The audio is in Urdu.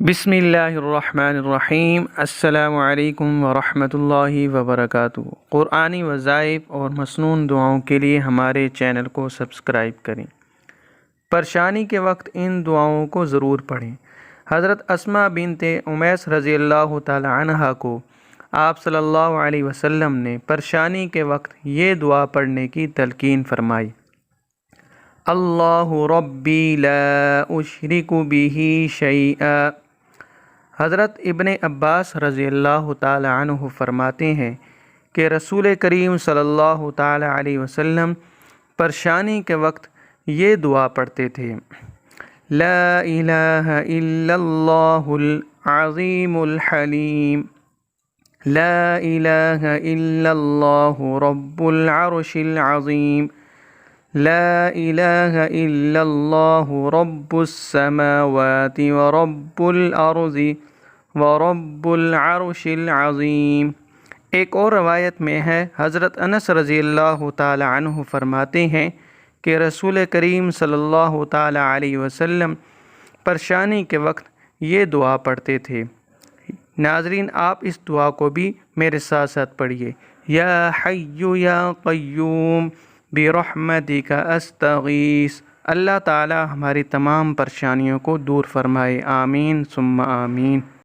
بسم اللہ الرحمن الرحیم۔ السلام علیکم ورحمۃ اللہ وبرکاتہ۔ قرآنی وظائف اور مسنون دعاؤں کے لیے ہمارے چینل کو سبسکرائب کریں۔ پریشانی کے وقت ان دعاؤں کو ضرور پڑھیں۔ حضرت اسماء بنت امیس رضی اللہ تعالی عنہا کو آپ صلی اللہ علیہ وسلم نے پریشانی کے وقت یہ دعا پڑھنے کی تلقین فرمائی: اللہ ربی لا اشرک بہ شیئا۔ حضرت ابن عباس رضی اللہ تعالی عنہ فرماتے ہیں کہ رسول کریم صلی اللہ تعالی علیہ وسلم پریشانی کے وقت یہ دعا پڑھتے تھے: لا الہ الا اللہ العظیم الحلیم، لا الہ الا اللہ رب العرش العظیم، لا الہ الا اللہ رب السماوات ورب الارض ورب العرش العظیم۔ ایک اور روایت میں ہے، حضرت انس رضی اللہ تعالی عنہ فرماتے ہیں کہ رسول کریم صلی اللہ تعالی علیہ وسلم پریشانی کے وقت یہ دعا پڑھتے تھے۔ ناظرین، آپ اس دعا کو بھی میرے ساتھ ساتھ پڑھیے: یا حی یا قیوم برحمتک استغیث۔ اللہ تعالی ہماری تمام پریشانیوں کو دور فرمائے، آمین ثم آمین۔